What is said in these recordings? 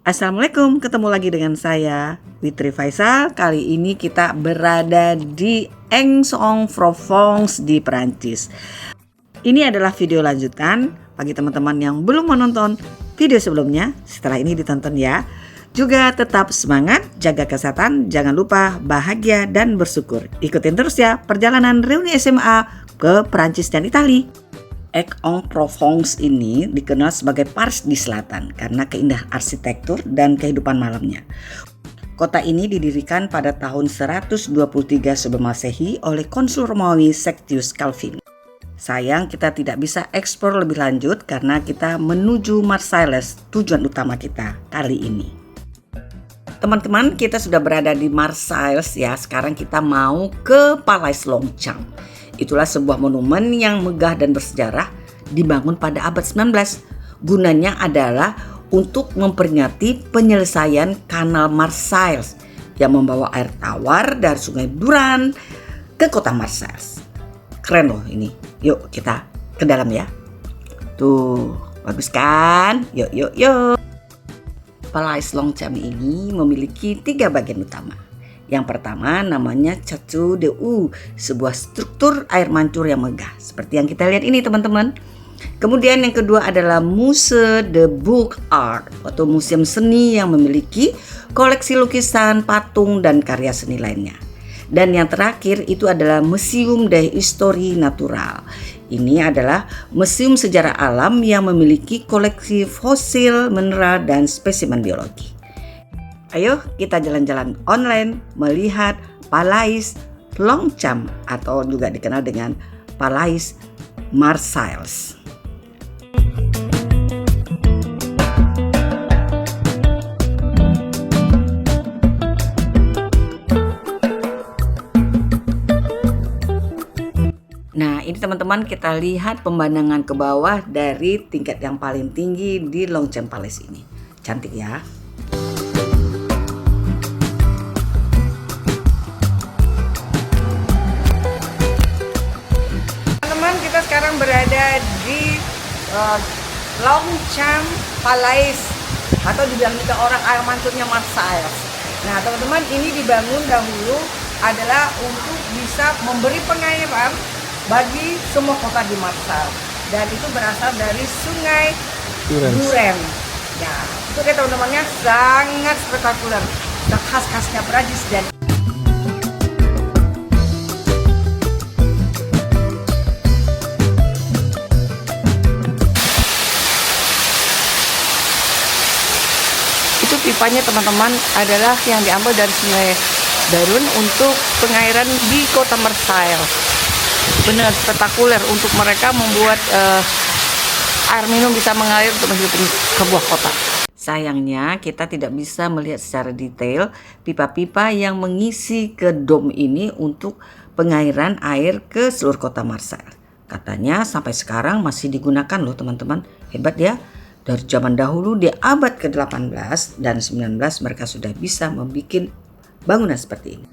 Assalamualaikum, ketemu lagi dengan saya Witri Faisal. Kali ini kita berada di Aix-en-Provence di Perancis. Ini adalah video lanjutan bagi teman-teman yang belum menonton video sebelumnya. Setelah ini ditonton ya. Juga tetap semangat, jaga kesehatan, jangan lupa bahagia dan bersyukur. Ikutin terus ya perjalanan reuni SMA ke Perancis dan Italia. Aix-en-Provence ini dikenal sebagai Paris di selatan karena keindahan arsitektur dan kehidupan malamnya. Kota ini didirikan pada tahun 123 sebelum Masehi oleh konsul Romawi Sextius Calvin. Sayang kita tidak bisa eksplor lebih lanjut karena kita menuju Marseilles, tujuan utama kita kali ini. Teman-teman, kita sudah berada di Marseilles ya. Sekarang kita mau ke Palais Longchamp. Itulah sebuah monumen yang megah dan bersejarah, dibangun pada abad 19. Gunanya adalah untuk memperingati penyelesaian Kanal Marseilles yang membawa air tawar dari Sungai Duran ke kota Marseilles. Keren loh ini. Yuk kita ke dalam ya. Tuh, bagus kan? Yuk. Palais Longchamp ini memiliki 3 bagian utama. Yang pertama namanya Château d'Eau, sebuah struktur air mancur yang megah seperti yang kita lihat ini teman-teman. Kemudian yang kedua adalah Musée de Beaux-Arts atau museum seni yang memiliki koleksi lukisan, patung dan karya seni lainnya. Dan yang terakhir itu adalah Museum d'Histoire Naturelle. Ini adalah museum sejarah alam yang memiliki koleksi fosil, mineral dan spesimen biologi. Ayo kita jalan-jalan online melihat Palais Longchamp atau juga dikenal dengan Palais Marseilles. Nah ini teman-teman kita lihat pemandangan ke bawah dari tingkat yang paling tinggi di Longchamp Palace ini. Cantik ya. Kita sekarang berada di Longchamp Palais atau dibilang juga orang air mancurnya Marseilles. Nah teman-teman, ini dibangun dahulu adalah untuk bisa memberi pengairan bagi semua kota di Marseille, dan itu berasal dari Sungai Duren. Ya, itu kayak teman-temannya sangat spektakuler, khas-khasnya Perancis. Dan pipanya teman-teman adalah yang diambil dari Sungai Darun untuk pengairan di kota Marseille. Benar spektakuler untuk mereka membuat air minum bisa mengalir untuk menghidupi sebuah kota. Sayangnya kita tidak bisa melihat secara detail pipa-pipa yang mengisi ke dom ini untuk pengairan air ke seluruh kota Marseille. Katanya sampai sekarang masih digunakan loh teman-teman. Hebat ya. Dari zaman dahulu di abad ke-18 dan 19 mereka sudah bisa membuat bangunan seperti ini.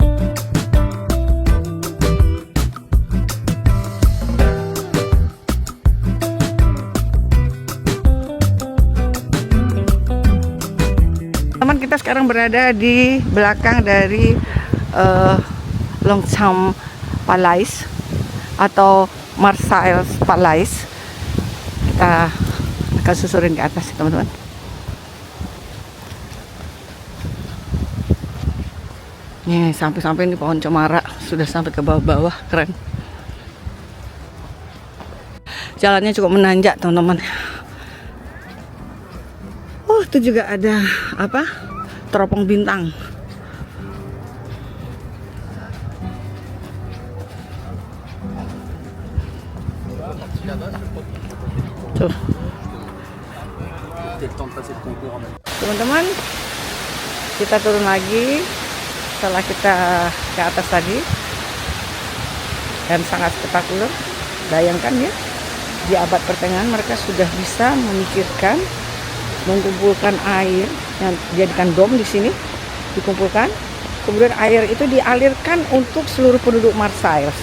Teman, kita sekarang berada di belakang dari Longchamp Palais atau Marseilles Palais. Kita akan susurin ke atas teman-teman. Nih sampai-sampai ini pohon cemara sudah sampai ke bawah-bawah, keren. Jalannya cukup menanjak teman-teman. Oh itu juga ada apa? Teropong bintang. Tuh. Teman-teman, kita turun lagi setelah kita ke atas tadi, dan sangat spektakuler. Bayangkan ya, di abad pertengahan mereka sudah bisa memikirkan mengumpulkan air yang dijadikan dom di sini, dikumpulkan, kemudian air itu dialirkan untuk seluruh penduduk Marseilles.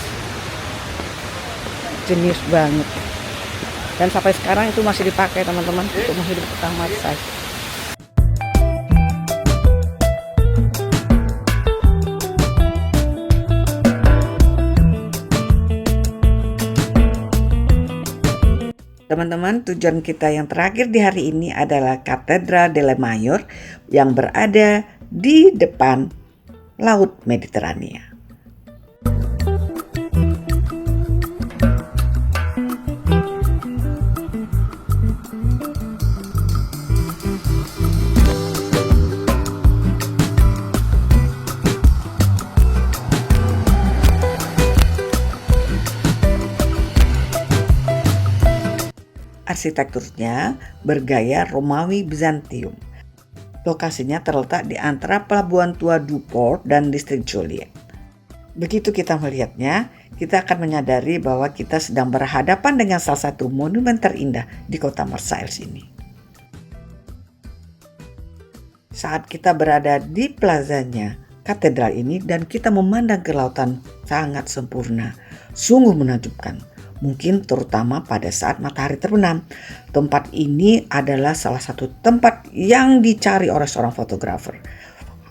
Jenius banget. Dan sampai sekarang itu masih dipakai teman-teman untuk menghidupkan Marseille. Teman-teman, tujuan kita yang terakhir di hari ini adalah Katedral de la Mayor yang berada di depan Laut Mediterania. Arsitekturnya bergaya Romawi Bizantium. Lokasinya terletak di antara Pelabuhan Tua Duport dan distrik Joliet. Begitu kita melihatnya, kita akan menyadari bahwa kita sedang berhadapan dengan salah satu monumen terindah di kota Marseille ini. Saat kita berada di plazanya katedral ini dan kita memandang ke lautan sangat sempurna, sungguh menakjubkan. Mungkin terutama pada saat matahari terbenam. Tempat ini adalah salah satu tempat yang dicari oleh seorang fotografer.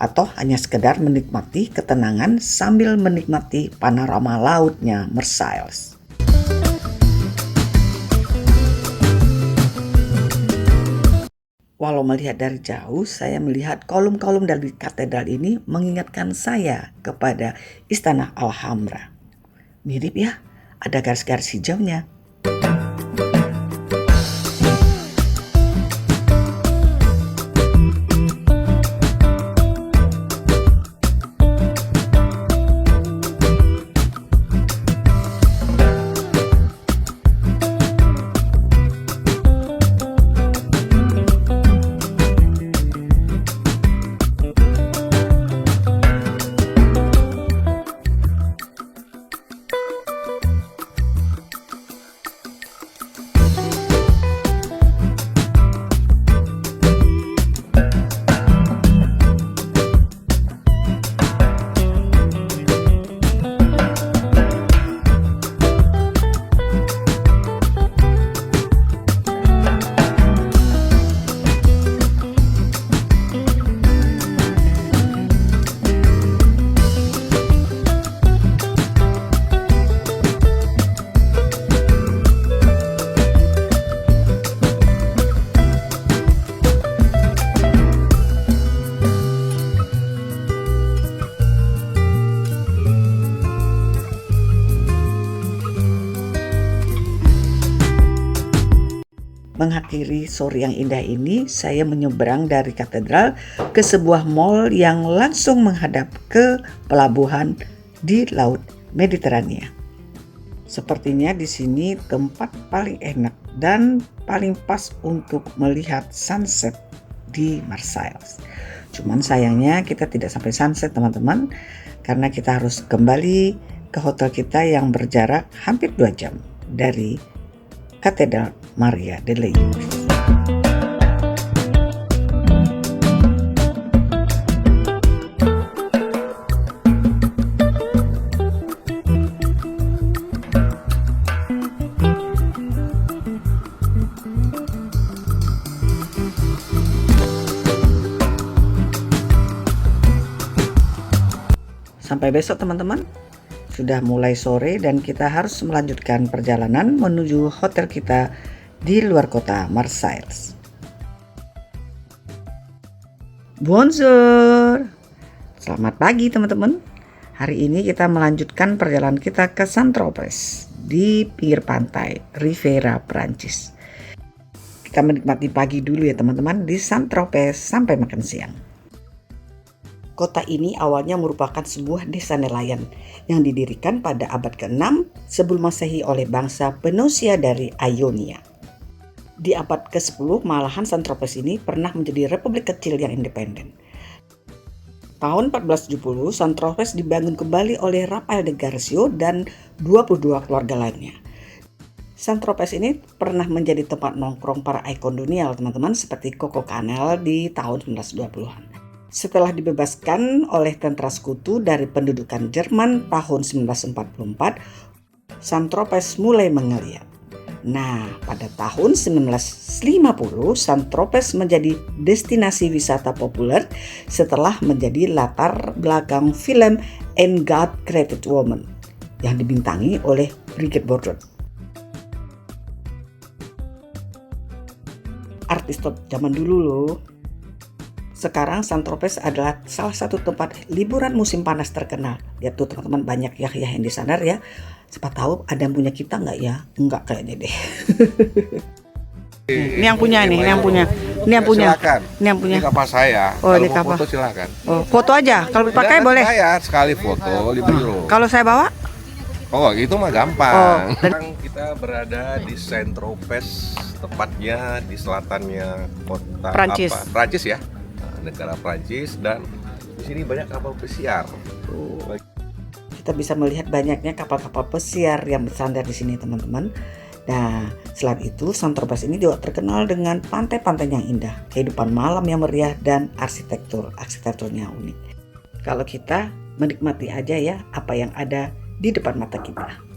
Atau hanya sekedar menikmati ketenangan sambil menikmati panorama lautnya Marseille. Walau melihat dari jauh, saya melihat kolom-kolom dari katedral ini mengingatkan saya kepada Istana Alhambra. Mirip ya? Ada garis-garis hijaunya. Mengakhiri sore yang indah ini, saya menyeberang dari katedral ke sebuah mall yang langsung menghadap ke pelabuhan di Laut Mediterania. Sepertinya di sini tempat paling enak dan paling pas untuk melihat sunset di Marseille. Cuman sayangnya kita tidak sampai sunset teman-teman, karena kita harus kembali ke hotel kita yang berjarak hampir 2 jam dari Katedral Maria de Lourdes. Sampai besok teman-teman. Sudah mulai sore dan kita harus melanjutkan perjalanan menuju hotel kita di luar kota Marseille. Bonjour. Selamat pagi teman-teman. Hari ini kita melanjutkan perjalanan kita ke Saint-Tropez di pinggir pantai Riviera, Prancis. Kita menikmati pagi dulu ya teman-teman di Saint-Tropez sampai makan siang. Kota ini awalnya merupakan sebuah desa nelayan yang didirikan pada abad ke-6 sebelum Masehi oleh bangsa Phoenicia dari Ionia. Di abad ke-10 malahan Saint-Tropez ini pernah menjadi republik kecil yang independen. Tahun 1470 Saint-Tropez dibangun kembali oleh Rafael de Garcia dan 22 keluarga lainnya. Saint-Tropez ini pernah menjadi tempat nongkrong para ikon dunia teman-teman seperti Coco Chanel di tahun 1920-an. Setelah dibebaskan oleh tentara sekutu dari pendudukan Jerman tahun 1944, Saint-Tropez mulai menggeliat. Nah, pada tahun 1950, Saint-Tropez menjadi destinasi wisata populer setelah menjadi latar belakang film And God Created Woman yang dibintangi oleh Brigitte Bardot. artis top zaman dulu loh. Sekarang Saint-Tropez adalah salah satu tempat liburan musim panas terkenal. Lihat tuh teman-teman, banyak yah-yah yang di sana ya. Siapa tahu ada yang punya kita nggak ya? Enggak kayaknya deh. Ini yang punya nih, ini yang punya. Ini yang punya. Silakan. Ini yang punya. Ini kapal saya. Oh, kalau ini mau kapal. foto silakan. Oh, foto aja. Kalau dipakai Silakan boleh. bayar sekali foto 5 euro. Kalau saya bawa? Oh, itu mah gampang. Oh, Sekarang kita berada di Saint-Tropez, tepatnya di selatannya kota Prancis. Prancis ya. Negara Prancis, dan di sini banyak kapal pesiar. Kita bisa melihat banyaknya kapal-kapal pesiar yang bersandar di sini teman-teman. Nah, selain itu Saint-Tropez ini juga terkenal dengan pantai-pantai yang indah, kehidupan malam yang meriah, dan arsitekturnya unik. Kalau kita menikmati aja ya apa yang ada di depan mata kita.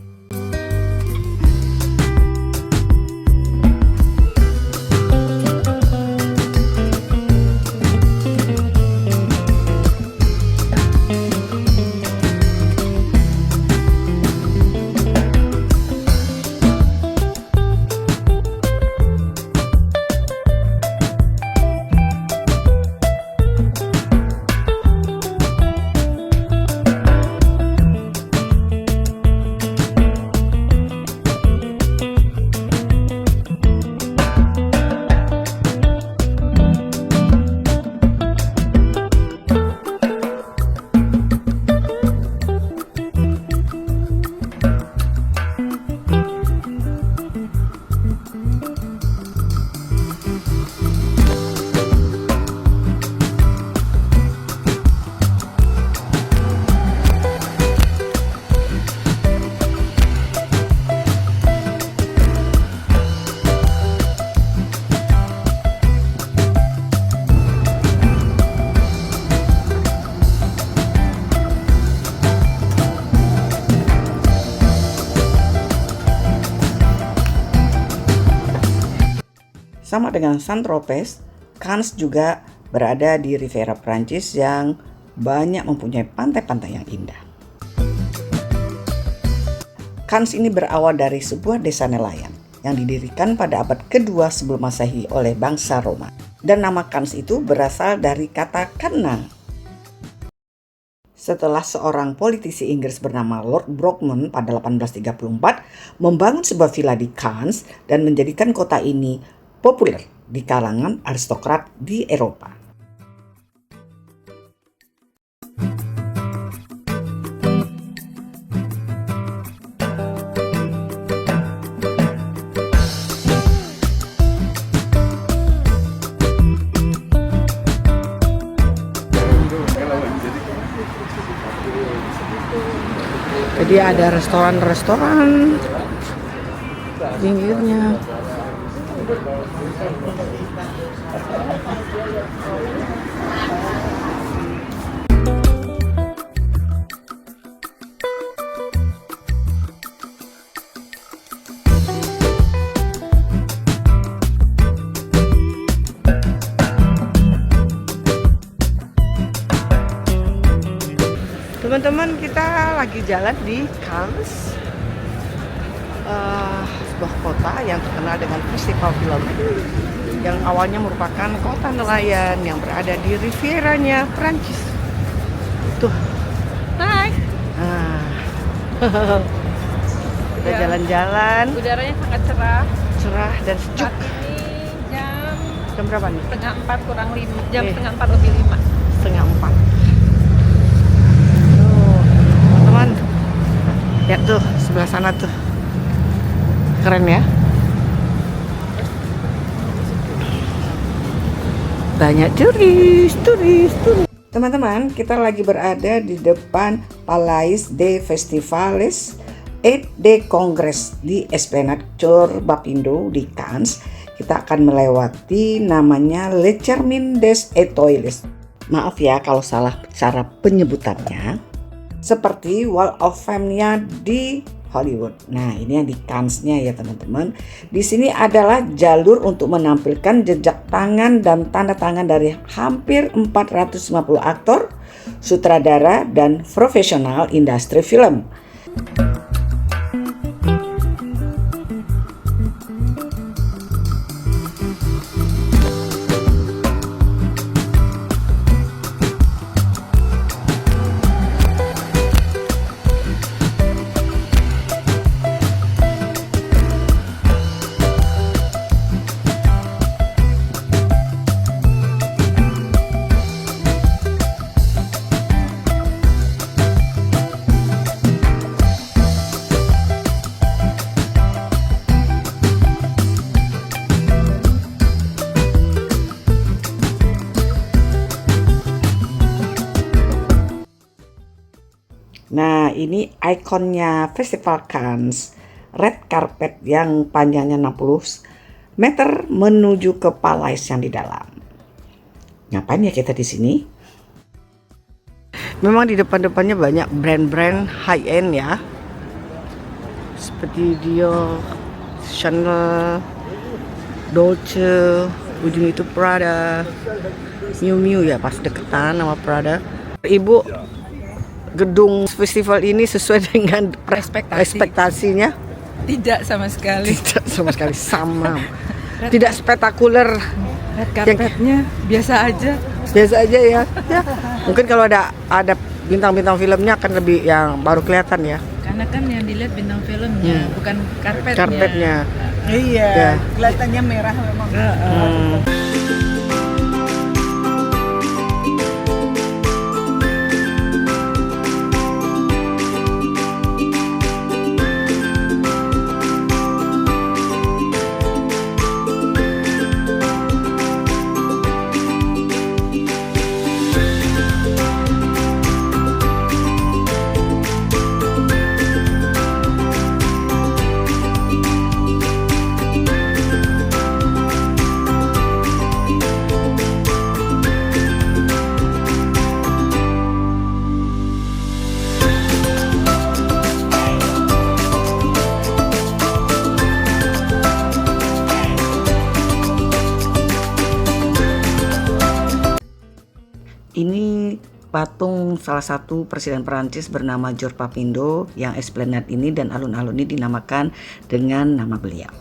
Sama dengan Saint-Tropez, Cannes juga berada di Riviera Prancis yang banyak mempunyai pantai-pantai yang indah. Cannes ini berawal dari sebuah desa nelayan yang didirikan pada abad kedua sebelum Masehi oleh bangsa Roma. Dan nama Cannes itu berasal dari kata canna. Setelah seorang politisi Inggris bernama Lord Brockman pada 1834 membangun sebuah villa di Cannes dan menjadikan kota ini populer di kalangan aristokrat di Eropa. Jadi ada restoran-restoran pinggirnya. Teman-teman, kita lagi jalan di Cannes, sebuah kota yang terkenal dengan festival film yang awalnya merupakan kota nelayan yang berada di Rivieranya Prancis. Tuh, Hai. Kita jalan-jalan. Udaranya sangat cerah. Cerah dan sejuk. Saat ini Jam berapa nih? setengah 4 kurang 5. Jam setengah 4 lebih 5. Setengah 4. Tuh, teman-teman. Lihat tuh, sebelah sana tuh. Keren ya. Banyak turis. Teman-teman, kita lagi berada di depan Palais des Festivals et des Congrès di Esplanade Corbapindo di Cannes. Kita akan melewati namanya Le Chemin des Étoiles. Maaf ya kalau salah cara penyebutannya. Seperti Wall of Fame-nya di Hollywood. Nah, ini yang di Cannes-nya ya teman-teman. Di sini adalah jalur untuk menampilkan jejak tangan dan tanda tangan dari hampir 450 aktor, sutradara, dan profesional industri film. ini ikonnya Festival Cannes, red carpet yang panjangnya 60 meter menuju ke Palais yang di dalam. Ngapain ya kita di sini? Memang di depan-depannya banyak brand-brand high end ya, seperti Dior, Chanel, Dolce, ujung itu Prada, Miu Miu ya pas deketan sama Prada. Ibu, gedung festival ini sesuai dengan ekspektasinya? Tidak sama sekali. Tidak sama sekali sama. Tidak spektakuler. Red carpetnya biasa aja. Biasa aja ya. Ya. Mungkin kalau ada bintang-bintang filmnya akan lebih yang baru kelihatan ya. Karena kan yang dilihat bintang filmnya, bukan karpetnya. Karpetnya. Iya, Ya. kelihatannya merah memang. Ini patung salah satu presiden Perancis bernama Georges Papineau yang Esplanade ini dan alun-alun ini dinamakan dengan nama beliau.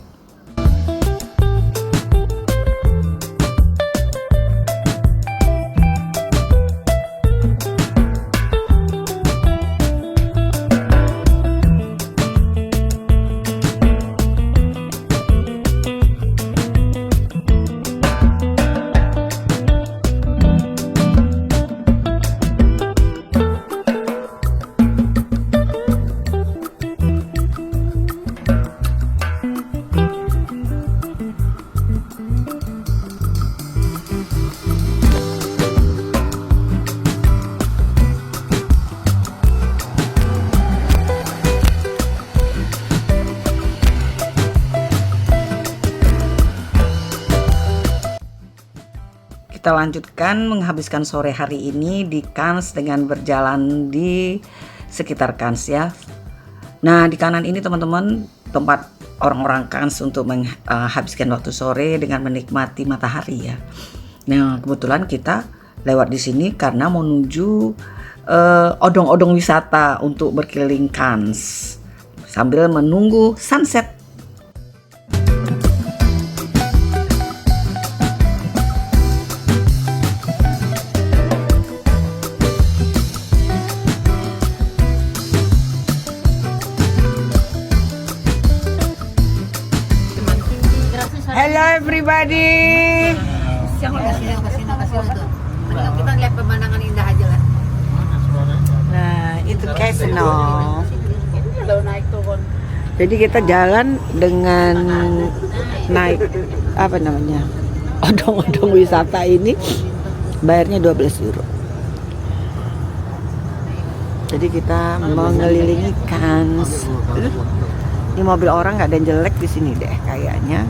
Kita lanjutkan menghabiskan sore hari ini di Cannes dengan berjalan di sekitar Cannes ya. Nah di kanan ini teman-teman tempat orang-orang Cannes untuk menghabiskan waktu sore dengan menikmati matahari ya. Nah kebetulan kita lewat di sini karena menuju odong-odong wisata untuk berkeliling Cannes sambil menunggu sunset. Hello everybody. Kita lihat pemandangan indah aja lah. Nah itu Casino. Jadi kita jalan dengan naik apa namanya odong-odong wisata ini, bayarnya 12 euro. Jadi kita mengelilingi Cannes. Ini mobil orang nggak ada yang jelek di sini deh kayaknya.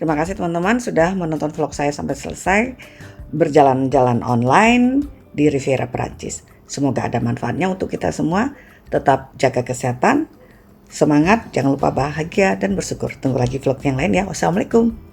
Terima kasih teman-teman sudah menonton vlog saya sampai selesai. Berjalan-jalan online di Riviera Perancis. Semoga ada manfaatnya untuk kita semua. Tetap jaga kesehatan, semangat, jangan lupa bahagia dan bersyukur. Tunggu lagi vlog yang lain ya. Wassalamualaikum.